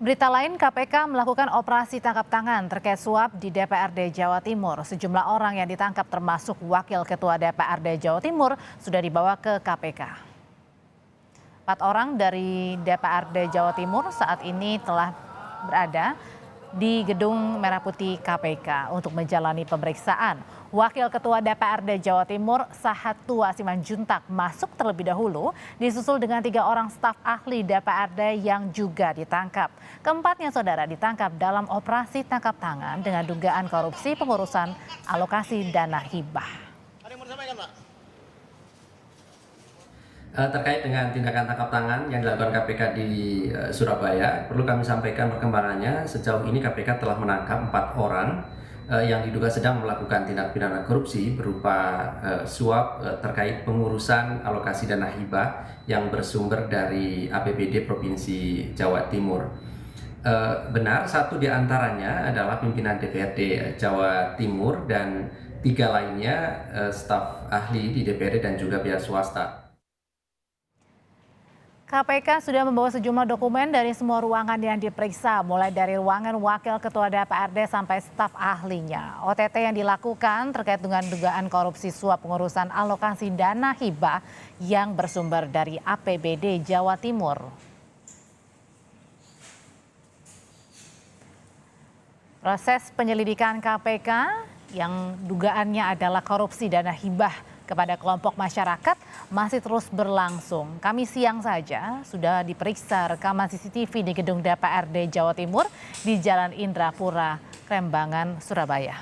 Berita lain, KPK melakukan operasi tangkap tangan terkait suap di DPRD Jawa Timur. Sejumlah orang yang ditangkap termasuk Wakil Ketua DPRD Jawa Timur sudah dibawa ke KPK. 4 orang dari DPRD Jawa Timur saat ini telah berada di Gedung Merah Putih KPK untuk menjalani pemeriksaan. Wakil Ketua DPRD Jawa Timur Sahattua Simanjuntak masuk terlebih dahulu, disusul dengan 3 orang staf ahli DPRD yang juga ditangkap. Keempatnya saudara ditangkap dalam operasi tangkap tangan dengan dugaan korupsi pengurusan alokasi dana hibah. Ada yang mau disampaikan, Pak? Terkait dengan tindakan tangkap tangan yang dilakukan KPK di Surabaya, perlu kami sampaikan perkembangannya. Sejauh ini KPK telah menangkap 4 orang yang diduga sedang melakukan tindak pidana korupsi berupa suap terkait pengurusan alokasi dana hibah yang bersumber dari APBD Provinsi Jawa Timur. Benar, 1 di antaranya adalah pimpinan DPRD Jawa Timur dan 3 lainnya staf ahli di DPRD dan juga pihak swasta. KPK sudah membawa sejumlah dokumen dari semua ruangan yang diperiksa, mulai dari ruangan Wakil Ketua DPRD sampai staf ahlinya. OTT yang dilakukan terkait dengan dugaan korupsi suap pengurusan alokasi dana hibah yang bersumber dari APBD Jawa Timur. Proses penyelidikan KPK yang dugaannya adalah korupsi dana hibah kepada kelompok masyarakat masih terus berlangsung. Kami siang saja sudah diperiksa rekaman CCTV di gedung DPRD Jawa Timur di Jalan Indrapura, Krembangan, Surabaya.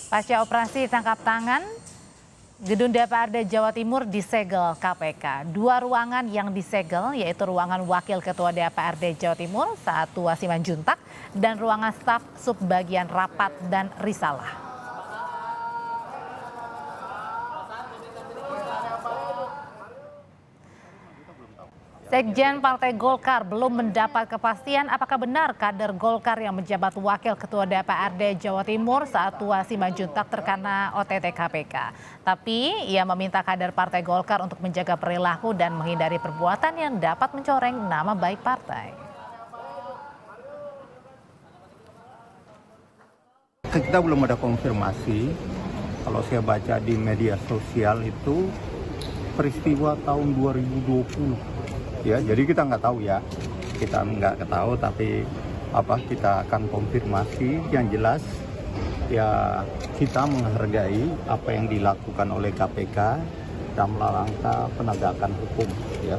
Pasca operasi tangkap tangan, gedung DPRD Jawa Timur disegel KPK. 2 ruangan yang disegel yaitu ruangan Wakil Ketua DPRD Jawa Timur Sahattua Simanjuntak dan ruangan staf subbagian rapat dan risalah. Sekjen Partai Golkar belum mendapat kepastian apakah benar kader Golkar yang menjabat Wakil Ketua DPRD Jawa Timur Sahattua Simanjuntak terkena OTT KPK. Tapi ia meminta kader Partai Golkar untuk menjaga perilaku dan menghindari perbuatan yang dapat mencoreng nama baik partai. Kita belum ada konfirmasi. Kalau saya baca di media sosial itu peristiwa tahun 2020. Ya, jadi kita nggak tahu ya, kita nggak tahu, tapi kita akan konfirmasi. Yang jelas ya kita menghargai apa yang dilakukan oleh KPK dalam rangka penegakan hukum. Ya,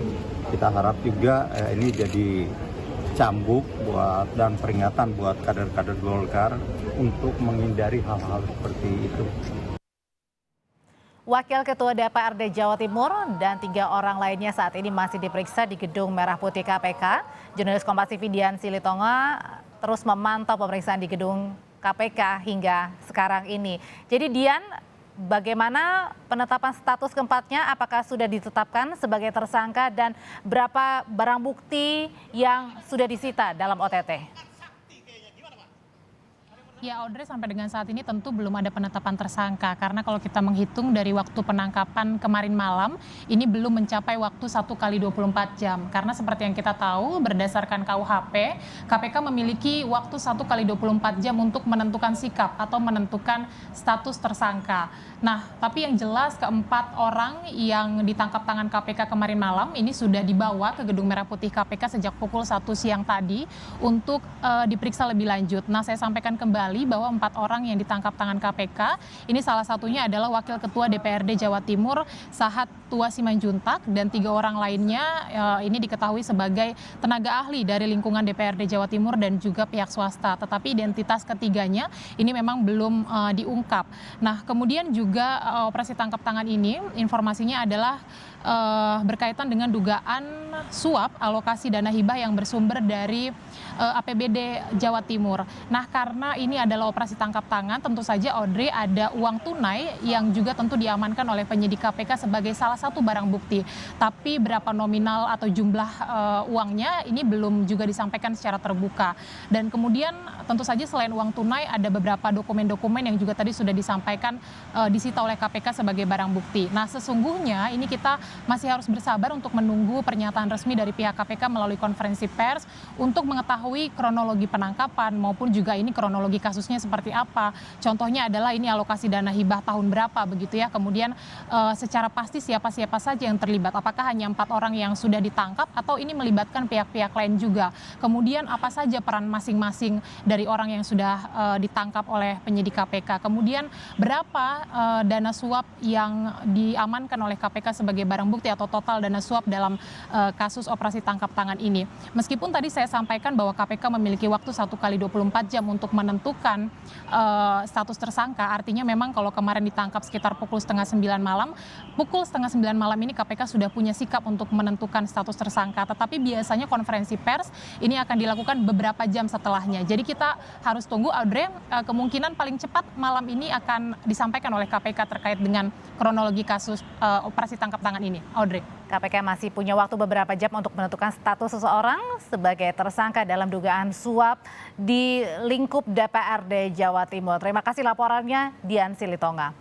kita harap juga ini jadi cambuk dan peringatan buat kader-kader Golkar untuk menghindari hal-hal seperti itu. Wakil Ketua DPRD Jawa Timur dan 3 orang lainnya saat ini masih diperiksa di Gedung Merah Putih KPK. Jurnalis Kompas TV Dian Silitonga terus memantau pemeriksaan di Gedung KPK hingga sekarang ini. Jadi Dian, bagaimana penetapan status keempatnya? Apakah sudah ditetapkan sebagai tersangka dan berapa barang bukti yang sudah disita dalam OTT? Ya Audrey, sampai dengan saat ini tentu belum ada penetapan tersangka karena kalau kita menghitung dari waktu penangkapan kemarin malam ini belum mencapai waktu 1 kali 24 jam karena seperti yang kita tahu berdasarkan KUHP KPK memiliki waktu 1 kali 24 jam untuk menentukan sikap atau menentukan status tersangka. Nah tapi yang jelas keempat orang yang ditangkap tangan KPK kemarin malam ini sudah dibawa ke Gedung Merah Putih KPK sejak pukul 1 siang tadi untuk diperiksa lebih lanjut. Nah saya sampaikan kembali bahwa 4 orang yang ditangkap tangan KPK ini salah satunya adalah Wakil Ketua DPRD Jawa Timur Sahattua Simanjuntak dan 3 orang lainnya ini diketahui sebagai tenaga ahli dari lingkungan DPRD Jawa Timur dan juga pihak swasta, tetapi identitas ketiganya ini memang belum diungkap. Nah kemudian juga operasi tangkap tangan ini informasinya adalah berkaitan dengan dugaan suap alokasi dana hibah yang bersumber dari APBD Jawa Timur. Nah, karena ini adalah operasi tangkap tangan, tentu saja Audrey ada uang tunai yang juga tentu diamankan oleh penyidik KPK sebagai salah satu barang bukti. Tapi berapa nominal atau jumlah uangnya ini belum juga disampaikan secara terbuka. Dan kemudian tentu saja selain uang tunai ada beberapa dokumen-dokumen yang juga tadi sudah disampaikan disita oleh KPK sebagai barang bukti. Nah, sesungguhnya ini kita masih harus bersabar untuk menunggu pernyataan resmi dari pihak KPK melalui konferensi pers untuk mengetahui kronologi penangkapan maupun juga ini kronologi kasusnya seperti apa. Contohnya adalah ini alokasi dana hibah tahun berapa begitu ya. Kemudian secara pasti siapa-siapa saja yang terlibat. Apakah hanya 4 orang yang sudah ditangkap atau ini melibatkan pihak-pihak lain juga. Kemudian apa saja peran masing-masing dari orang yang sudah ditangkap oleh penyidik KPK. Kemudian berapa dana suap yang diamankan oleh KPK sebagai barang bukti atau total dana suap dalam kasus operasi tangkap tangan ini. Meskipun tadi saya sampaikan bahwa KPK memiliki waktu 1 kali 24 jam untuk menentukan status tersangka, artinya memang kalau kemarin ditangkap sekitar pukul 8:30 malam, pukul 8:30 malam ini KPK sudah punya sikap untuk menentukan status tersangka, tetapi biasanya konferensi pers ini akan dilakukan beberapa jam setelahnya. Jadi kita harus tunggu, Audrey, kemungkinan paling cepat malam ini akan disampaikan oleh KPK terkait dengan kronologi kasus operasi tangkap tangan ini. Audrey. KPK masih punya waktu beberapa jam untuk menentukan status seseorang sebagai tersangka dalam dugaan suap di lingkup DPRD Jawa Timur. Terima kasih laporannya, Dian Silitonga.